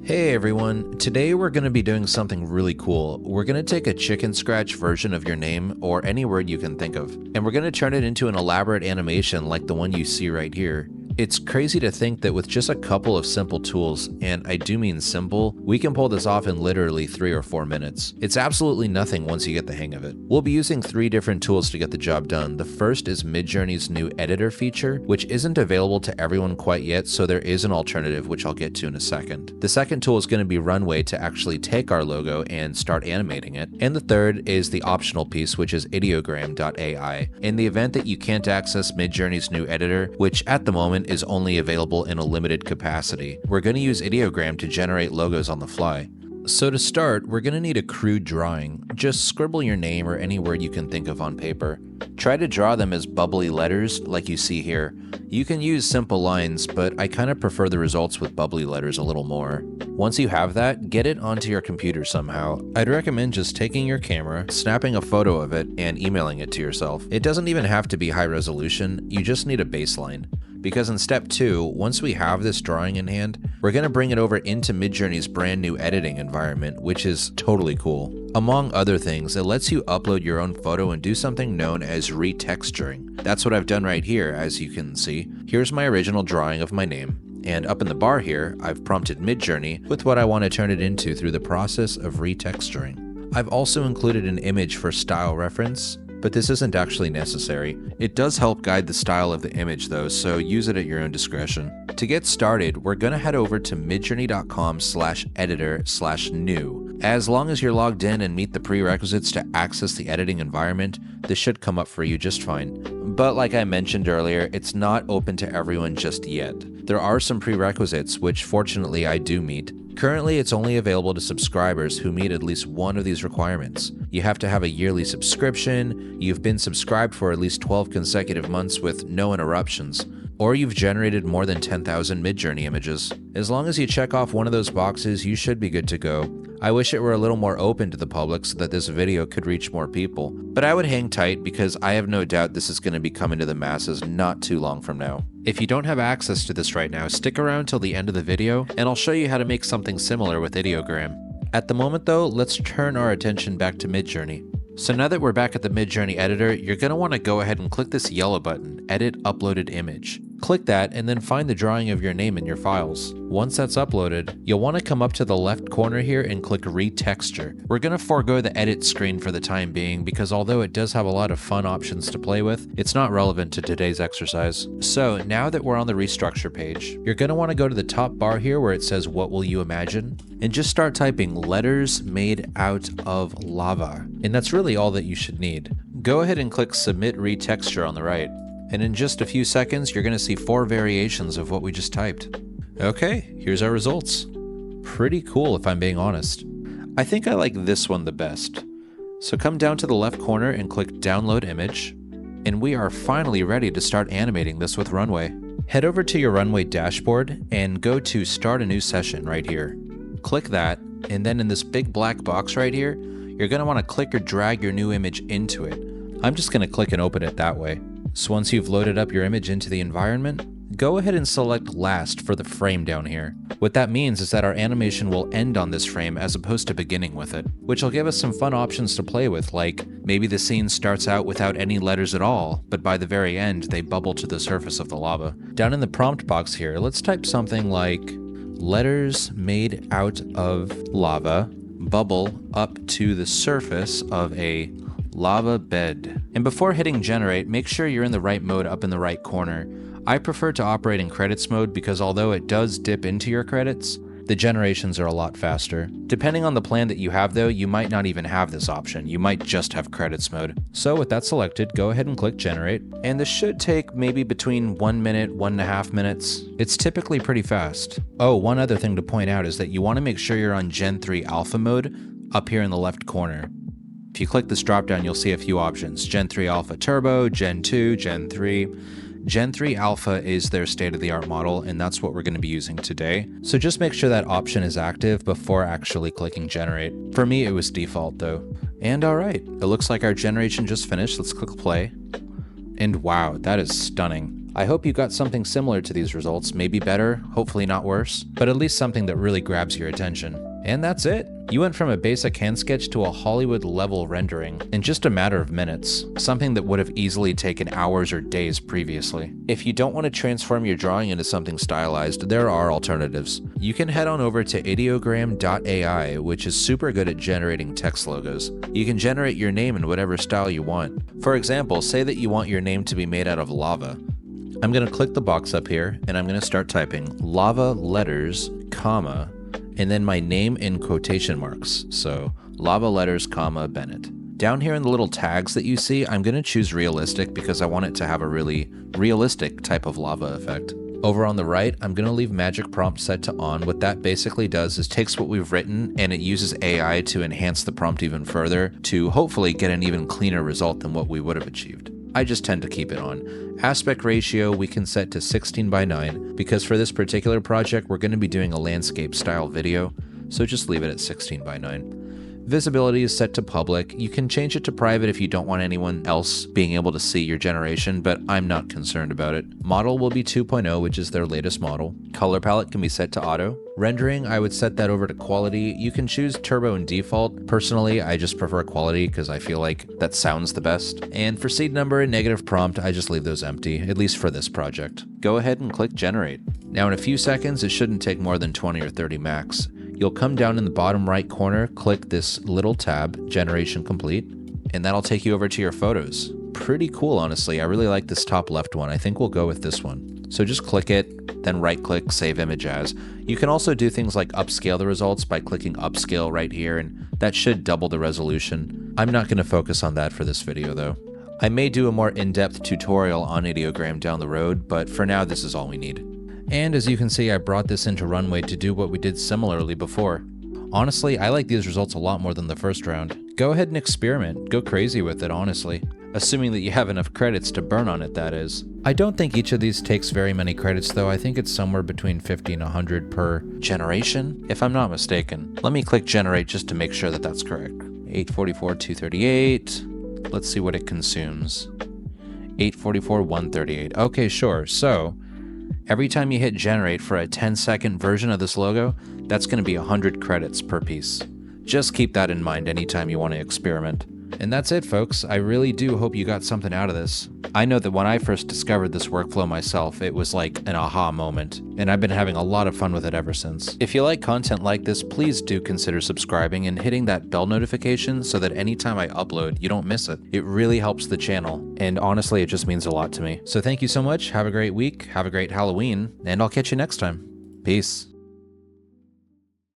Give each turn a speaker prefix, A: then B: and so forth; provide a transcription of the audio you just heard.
A: Hey everyone, today we're going to be doing something really cool. We're going to take a chicken scratch version of your name or any word you can think of, and we're going to turn it into an elaborate animation like the one you see right here. It's crazy to think that with just a couple of simple tools, and I do mean simple, we can pull this off in literally 3 or 4 minutes. It's absolutely nothing once you get the hang of it. We'll be using 3 different tools to get the job done. The first is Midjourney's new editor feature, which isn't available to everyone quite yet, so there is an alternative which I'll get to in a second. The second tool is going to be Runway to actually take our logo and start animating it. And the third is the optional piece, which is Ideogram.ai. In the event that you can't access Midjourney's new editor, which at the moment is only available in a limited capacity, we're going to use Ideogram to generate logos on the fly. So to start, we're going to need a crude drawing. Just scribble your name or any word you can think of on paper. Try to draw them as bubbly letters like you see here. You can use simple lines, but I kind of prefer the results with bubbly letters a little more. Once you have that, get it onto your computer somehow. I'd recommend just taking your camera, snapping a photo of it, and emailing it to yourself. It doesn't even have to be high resolution, you just need a baseline. Because in step 2, once we have this drawing in hand, we're going to bring it over into Midjourney's brand new editing environment, which is totally cool. Among other things, it lets you upload your own photo and do something known as retexturing. That's what I've done right here, as you can see. Here's my original drawing of my name, and up in the bar here, I've prompted Midjourney with what I want to turn it into through the process of retexturing. I've also included an image for style reference, but this isn't actually necessary. It does help guide the style of the image though, so use it at your own discretion. To get started, we're going to head over to midjourney.com/editor/new. As long as you're logged in and meet the prerequisites to access the editing environment, this should come up for you just fine. But like I mentioned earlier, it's not open to everyone just yet. There are some prerequisites, which fortunately I do meet. Currently, it's only available to subscribers who meet at least one of these requirements. You have to have a yearly subscription, you've been subscribed for at least 12 consecutive months with no interruptions, or you've generated more than 10,000 Midjourney images. As long as you check off one of those boxes, you should be good to go. I wish it were a little more open to the public so that this video could reach more people, but I would hang tight because I have no doubt this is going to be coming to the masses not too long from now. If you don't have access to this right now, stick around till the end of the video and I'll show you how to make something similar with Ideogram. At the moment though, let's turn our attention back to Midjourney. So now that we're back at the Midjourney editor, you're going to want to go ahead and click this yellow button, Edit Uploaded Image. Click that and then find the drawing of your name in your files. Once that's uploaded, you'll want to come up to the left corner here and click Retexture. We're going to forego the edit screen for the time being because although it does have a lot of fun options to play with, it's not relevant to today's exercise. So now that we're on the restructure page, you're going to want to go to the top bar here where it says what will you imagine, and just start typing letters made out of lava. And that's really all that you should need. Go ahead and click Submit Retexture on the right. And in just a few seconds, you're going to see 4 variations of what we just typed. Okay, here's our results. Pretty cool if I'm being honest. I think I like this one the best. So come down to the left corner and click Download Image, and we are finally ready to start animating this with Runway. Head over to your Runway dashboard and go to Start a New Session right here. Click that, and then in this big black box right here, you're going to want to click or drag your new image into it. I'm just going to click and open it that way. So once you've loaded up your image into the environment, go ahead and select Last for the frame down here. What that means is that our animation will end on this frame as opposed to beginning with it, which will give us some fun options to play with, like maybe the scene starts out without any letters at all, but by the very end they bubble to the surface of the lava. Down in the prompt box here, let's type something like letters made out of lava bubble up to the surface of a lava bed. And before hitting generate, make sure you're in the right mode up in the right corner. I prefer to operate in credits mode because although it does dip into your credits, the generations are a lot faster. Depending on the plan that you have though, you might not even have this option. You might just have credits mode. So with that selected, go ahead and click generate. And this should take maybe between 1 minute, 1.5 minutes. It's typically pretty fast. Oh, one other thing to point out is that you want to make sure you're on Gen 3 Alpha mode up here in the left corner. If you click this dropdown, you'll see a few options. Gen 3 Alpha Turbo, Gen 2, Gen 3. Gen 3 Alpha is their state-of-the-art model, and that's what we're going to be using today. So just make sure that option is active before actually clicking generate. For me, it was default though. And alright, it looks like our generation just finished. Let's click play. And wow, that is stunning. I hope you got something similar to these results, maybe better, hopefully not worse, but at least something that really grabs your attention. And that's it! You went from a basic hand sketch to a Hollywood-level rendering in just a matter of minutes, something that would have easily taken hours or days previously. If you don't want to transform your drawing into something stylized, there are alternatives. You can head on over to Ideogram.ai, which is super good at generating text logos. You can generate your name in whatever style you want. For example, say that you want your name to be made out of lava. I'm going to click the box up here, and I'm going to start typing lava letters, comma, and then my name in quotation marks. So lava letters, comma, Bennett. Down here in the little tags that you see, I'm going to choose realistic because I want it to have a really realistic type of lava effect. Over on the right, I'm going to leave magic prompt set to on. What that basically does is takes what we've written and it uses AI to enhance the prompt even further to hopefully get an even cleaner result than what we would have achieved. I just tend to keep it on. Aspect ratio we can set to 16:9 because for this particular project we're going to be doing a landscape style video, so just leave it at 16:9. Visibility is set to public. You can change it to private if you don't want anyone else being able to see your generation, but I'm not concerned about it. Model will be 2.0, which is their latest model. Color palette can be set to auto. Rendering, I would set that over to quality. You can choose turbo and default. Personally, I just prefer quality because I feel like that sounds the best. And for seed number and negative prompt, I just leave those empty, at least for this project. Go ahead and click generate. Now in a few seconds, it shouldn't take more than 20 or 30 max. You'll come down in the bottom right corner, click this little tab, Generation Complete, and that'll take you over to your photos. Pretty cool, honestly. I really like this top left one. I think we'll go with this one. So just click it, then right-click, Save Image As. You can also do things like upscale the results by clicking Upscale right here, and that should double the resolution. I'm not going to focus on that for this video, though. I may do a more in-depth tutorial on Ideogram down the road, but for now, this is all we need. And as you can see, I brought this into Runway to do what we did similarly before. Honestly, I like these results a lot more than the first round. Go ahead and experiment, go crazy with it, honestly. Assuming that you have enough credits to burn on it, that is. I don't think each of these takes very many credits though. I think it's somewhere between 50 and 100 per generation, if I'm not mistaken. Let me click generate just to make sure that that's correct. 844, 238. Let's see what it consumes. 844, 138. Okay, sure. So every time you hit generate for a 10-second version of this logo, that's going to be 100 credits per piece. Just keep that in mind anytime you want to experiment. And that's it, folks. I really do hope you got something out of this. I know that when I first discovered this workflow myself, it was like an aha moment, and I've been having a lot of fun with it ever since. If you like content like this, please do consider subscribing and hitting that bell notification so that anytime I upload, you don't miss it. It really helps the channel, and honestly, it just means a lot to me. So thank you so much, have a great week, have a great Halloween, and I'll catch you next time. Peace.